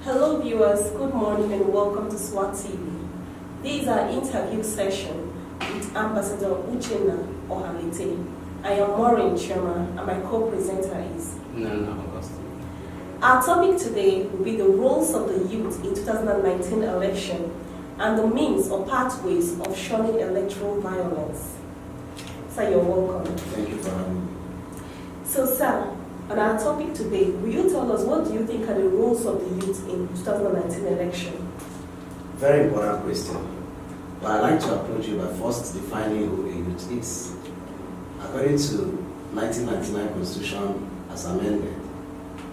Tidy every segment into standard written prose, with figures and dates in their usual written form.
Hello viewers, good morning and welcome to SWAT TV. This is our interview session with Ambassador Uchenna Ohalete. I am Maureen Chairman and my co-presenter is Augustine. Our topic today will be the roles of the youth in 2019 election and the means or pathways of shunning electoral violence. Sir, you're welcome. Thank you for having me. So sir, on our topic today, will you tell us what do you think are the roles of the youth in 2019 election? Very important question. But I'd like to approach you by first defining who a youth is. According to 1999 Constitution as amended,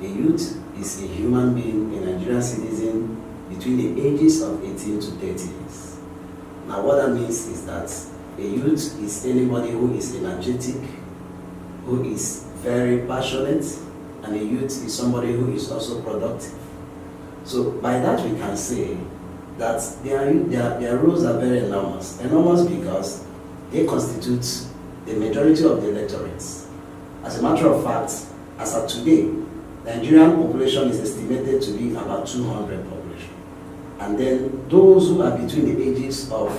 a youth is a human being, a Nigerian citizen between the ages of 18 to 30 years. Now what that means is that a youth is anybody who is energetic, who is very passionate, and a youth is somebody who is also productive. So by that we can say that their roles are very enormous. Enormous because they constitute the majority of the electorates. As a matter of fact, as of today, the Nigerian population is estimated to be about 200 population. And then those who are between the ages of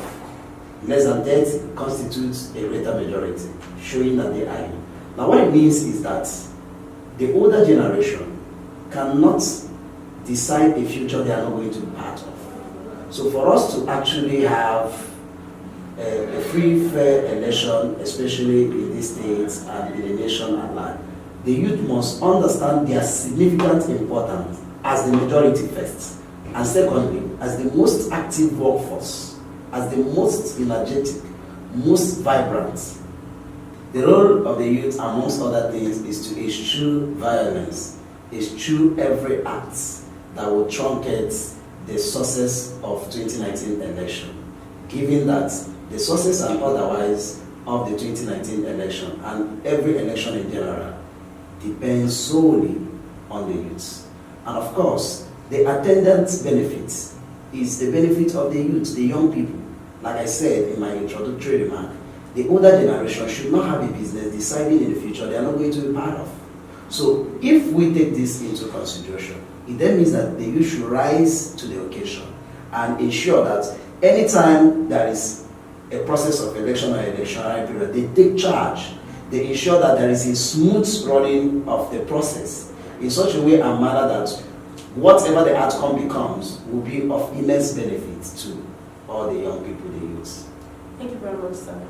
less than 30 constitutes a greater majority, showing that they are youth. Now what it means is that the older generation cannot decide a future they are not going to be part of. So for us to actually have a free, fair election, especially in these states and in the nation at large, the youth must understand their significant importance as the majority first, and secondly, as the most active workforce, as the most energetic, most vibrant. The role of the youth, amongst other things, is to eschew violence, eschew every act that will truncate the success of 2019 election, given that the success and otherwise of the 2019 election and every election in general depends solely on the youth. And of course, the attendant benefit is the benefit of the youth, the young people. Like I said in my introductory remark, the older generation should not have a business deciding in the future they are not going to be part of. So if we take this into consideration, it then means that the youth should rise to the occasion and ensure that anytime there is a process of election or electionary period, they take charge. They ensure that there is a smooth running of the process in such a way and manner that whatever the outcome becomes will be of immense benefit to all the young people, the youths. Thank you very much, sir.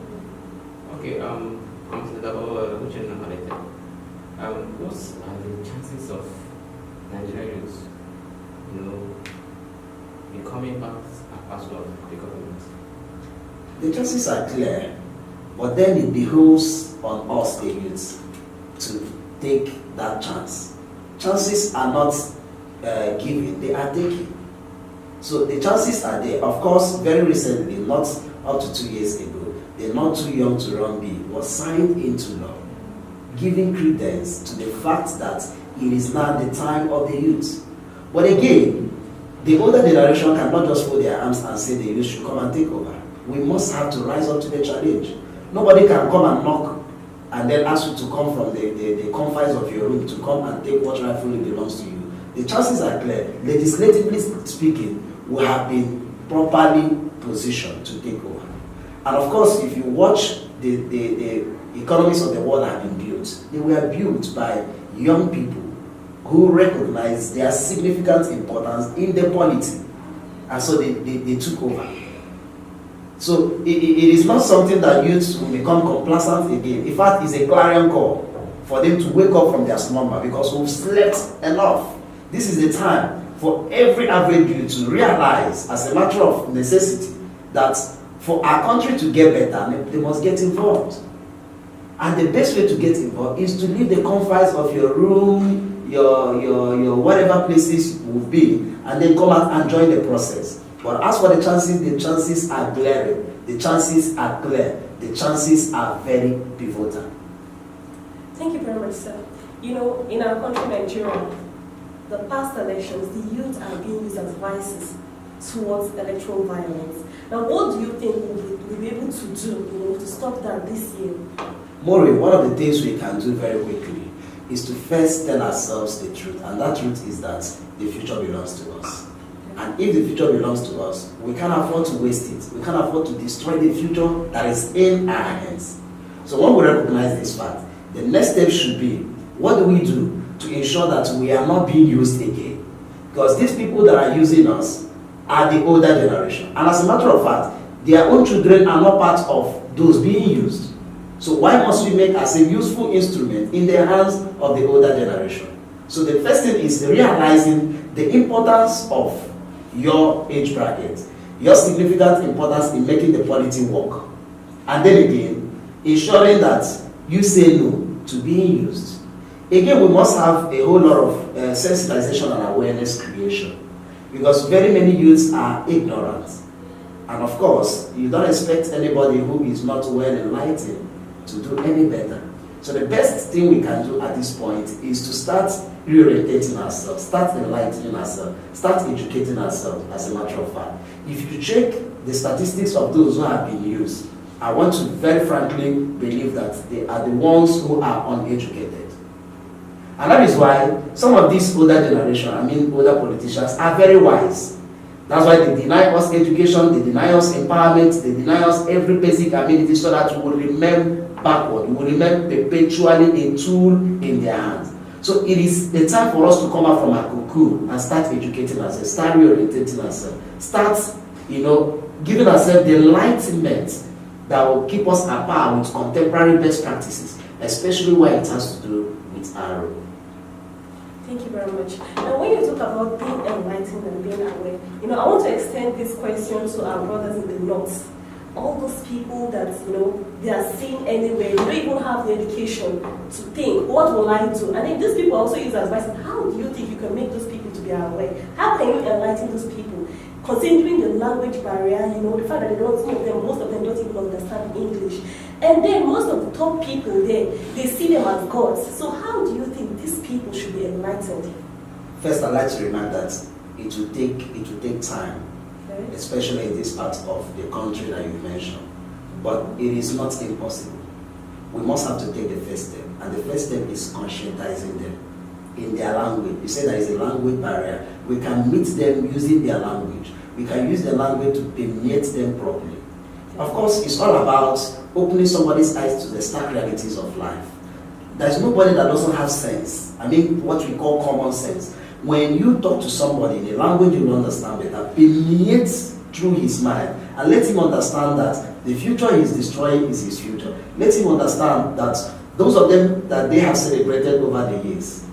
Okay, Ambassador Uchenna Ohalete. What are the chances of Nigerians, becoming part and parcel of the government? The chances are clear, but then it behooves on us, the youths, to take that chance. Chances are not given, they are taken. So the chances are there. Of course, very recently, not up to 2 years ago, the Not Too Young to Run bill was signed into law, giving credence to the fact that it is now the time of the youth. But again, the older generation cannot just fold their arms and say the youth should come and take over. We must have to rise up to the challenge. Nobody can come and knock and then ask you to come from the confines of your room to come and take what rightfully belongs to you. The chances are clear. Legislatively speaking, we have been properly positioned to take over. And of course, if you watch the economies of the world have been built, they were built by young people who recognize their significant importance in the polity. And so they took over. So it is not something that youths will become complacent again. In fact, it's a clarion call for them to wake up from their slumber because we've slept enough. This is the time for every average youth to realize, as a matter of necessity, that for our country to get better, they must get involved. And the best way to get involved is to leave the confines of your room, your whatever places you will be, and then come out and join the process. But as for the chances are glaring, the chances are clear, the chances are very pivotal. Thank you very much, sir. In our country, Nigeria, the past elections, the youth are being used as vices towards electoral violence. Now, what do you think we'll be able to do, to stop that this year? Maureen, one of the things we can do very quickly is to first tell ourselves the truth, and that truth is that the future belongs to us. And if the future belongs to us, we can't afford to waste it. We can't afford to destroy the future that is in our hands. So when we recognize this fact, the next step should be, what do we do to ensure that we are not being used again? Because these people that are using us are the older generation. And as a matter of fact, their own children are not part of those being used. So why must we make as a useful instrument in the hands of the older generation? So the first thing is realizing the importance of your age bracket, your significant importance in making the polity work. And then again, ensuring that you say no to being used. Again, we must have a whole lot of sensitization and awareness creation, because very many youths are ignorant. And of course, you don't expect anybody who is not well enlightened to do any better. So the best thing we can do at this point is to start reorientating ourselves, start enlightening ourselves, start educating ourselves, as a matter of fact. If you check the statistics of those who have been used, I want to very frankly believe that they are the ones who are uneducated. And that is why some of these older generation, older politicians, are very wise. That's why they deny us education, they deny us empowerment, they deny us every basic amenity, so that we will remain backward, we will remain perpetually a tool in their hands. So it is the time for us to come out from our cocoon and start educating ourselves, start reorientating ourselves, start, giving ourselves the enlightenment that will keep us apart with contemporary best practices, especially when it has to do with our role. Thank you very much. Now, when you talk about being enlightened and being aware, I want to extend this question to our brothers in the north. All those people that, they are seen anywhere, they don't even have the education to think, what will I do? And if these people also use advice, how do you think you can make those people to be aware? How can you enlighten those people? Considering the language barrier, the fact that most of them don't even understand English. And then most of the top people there, they see them as gods. So how do you think these people should be enlightened? First, I'd like to remind that it will take time, okay, especially in this part of the country that you mentioned. But it is not impossible. We must have to take the first step. And the first step is conscientizing them in their language. You say there is a language barrier. We can meet them using their language. We can use their language to permeate them properly. Of course, it's all about opening somebody's eyes to the stark realities of life. There's nobody that doesn't have sense. What we call common sense. When you talk to somebody in a language you will understand better, permeate through his mind and let him understand that the future he's destroying is his future. Let him understand that those of them that they have celebrated over the years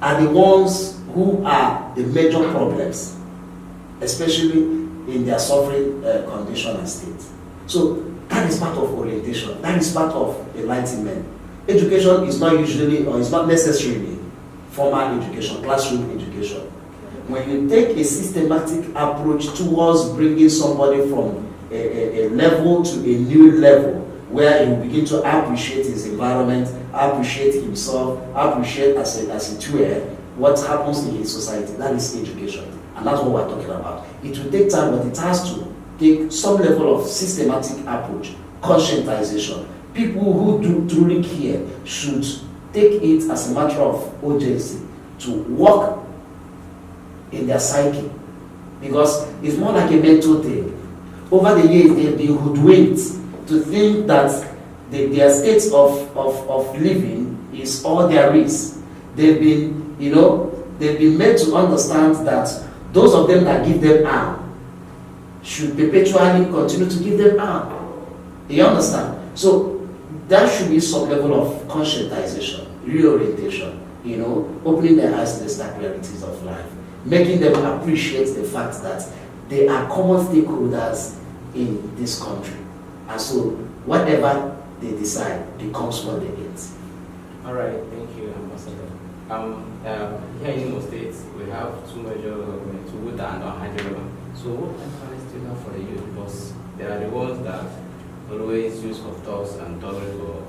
are the ones who are the major problems, especially in their suffering condition and state. So that is part of orientation. That is part of enlightenment. Education is not usually, or is not necessarily, formal education, classroom education. When you take a systematic approach towards bringing somebody from a level to a new level, where he will begin to appreciate his environment, appreciate himself, appreciate as a tool what happens in his society, that is education. And that's what we're talking about. It will take time, but it has to take some level of systematic approach, conscientization. People who do truly care should take it as a matter of urgency to work in their psyche, because it's more like a mental thing. Over the years, they've been hoodwinked to think that their state of living is all there is. They've been made to understand that those of them that give them harm should perpetually continue to give them harm. You understand? So there should be some level of conscientization, reorientation, opening their eyes to the stark realities of life, making them appreciate the fact that they are common stakeholders in this country. And so whatever they decide becomes what they get. All right, thank you, Ambassador. Here in Imo State, we have two major governments, Uguta and Ohalete. So what advice do you have for the youth? Because they are the ones that always use of talks and tolerance for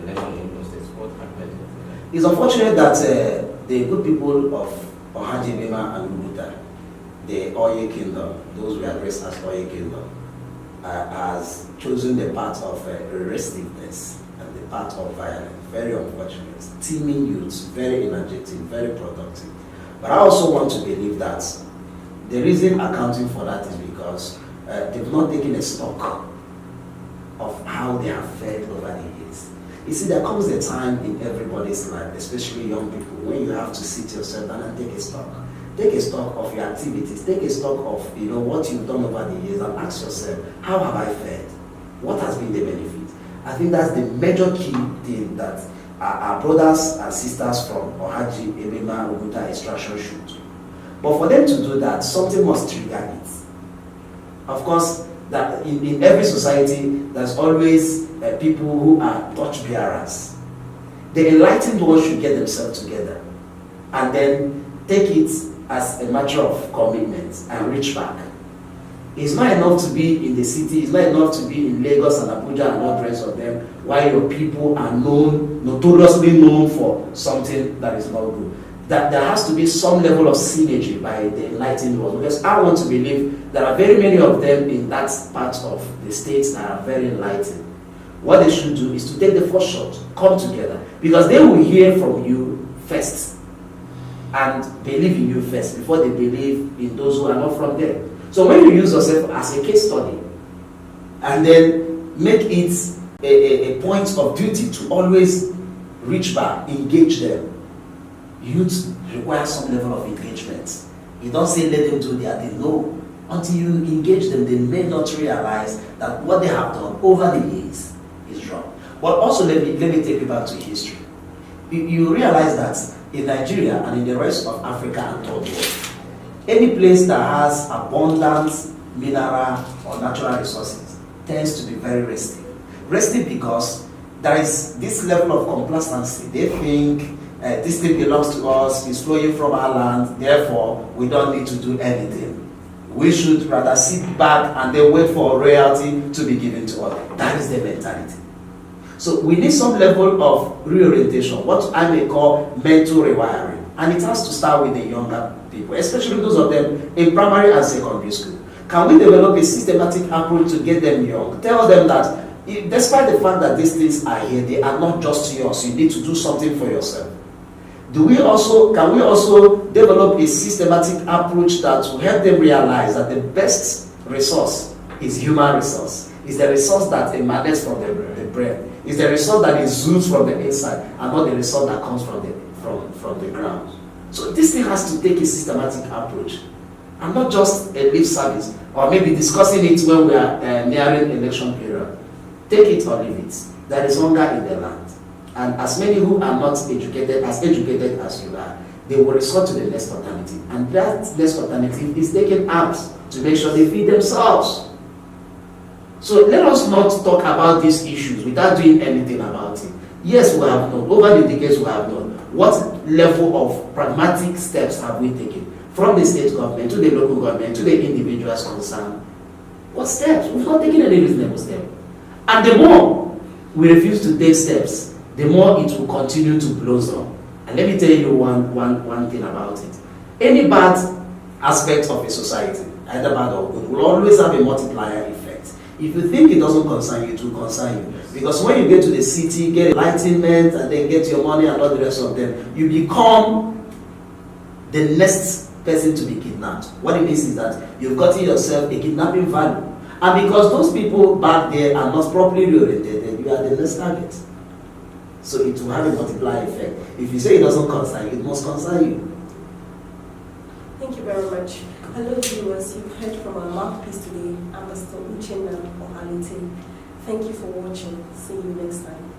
election in Imo State. What advice do you have? It's unfortunate that the good people of Ohalete and Uguta, the Oye Kingdom, those we address as Oye Kingdom, has chosen the path of restiveness and the path of violence. Very unfortunate. Teeming youths, very energetic, very productive. But I also want to believe that the reason accounting for that is because they've not taken a stock of how they have fared over the years. You see, there comes a time in everybody's life, especially young people, when you have to sit yourself down and take a stock. Take a stock of your activities. Take a stock of what you've done over the years and ask yourself, how have I fared? What has been the benefit? I think that's the major key thing that our brothers and sisters from Ohaji, Ebema, Oguta extraction should do. But for them to do that, something must trigger it. Of course, that in every society, there's always people who are torch bearers. The enlightened ones should get themselves together and then take it as a matter of commitment and reach back. It's not enough to be in the city, it's not enough to be in Lagos and Abuja and all the rest of them, while your people are notoriously known for something that is not good. That there has to be some level of synergy by the enlightened ones, because I want to believe there are very many of them in that part of the states that are very enlightened. What they should do is to take the first shot, come together, because they will hear from you first and believe in you first before they believe in those who are not from there. So when you use yourself as a case study and then make it a point of duty to always reach back, engage them, youth require some level of engagement. You don't say let them do their thing. No. Until you engage them, they may not realize that what they have done over the years is wrong. But also let me take you back to history. You realize that in Nigeria and in the rest of Africa and third world, any place that has abundant mineral or natural resources tends to be very restive. Restive because there is this level of complacency. They think this thing belongs to us, it's flowing from our land, therefore we don't need to do anything. We should rather sit back and then wait for royalty to be given to us. That is the mentality. So we need some level of reorientation, what I may call mental rewiring. And it has to start with the younger people, especially those of them in primary and secondary school. Can we develop a systematic approach to get them young? Tell them that despite the fact that these things are here, they are not just yours. You need to do something for yourself. Can we also develop a systematic approach that will help them realize that the best resource is human resource? Is the resource that emanates from the brain? Is the resource that exudes from the inside and not the resource that comes from the ground? So this thing has to take a systematic approach and not just a lip service or maybe discussing it when we are nearing election period. Take it or leave it. There is hunger in the land. And as many who are not educated as you are, they will resort to the next alternative. And that next alternative is taking arms to make sure they feed themselves. So let us not talk about these issues without doing anything about it. Yes, we have done. Over the decades we have done. What level of pragmatic steps have we taken? From the state government to the local government to the individuals concerned. What steps? We've not taken any reasonable step. And the more we refuse to take steps, the more it will continue to blossom. And let me tell you one thing about it. Any bad aspect of a society, either bad or good, will always have a multiplier effect. If you think it doesn't concern you, it will concern you. Because when you get to the city, get enlightenment, and then get your money and all the rest of them, you become the next person to be kidnapped. What it means is that you've gotten yourself a kidnapping value. And because those people back there are not properly reoriented, you are the next target. So it will have a multiplier effect. If you say it doesn't concern you, it must concern you. Thank you very much. Hello viewers, you've heard from our mouthpiece today, Ambassador Uchenna Ohalete. Thank you for watching. See you next time.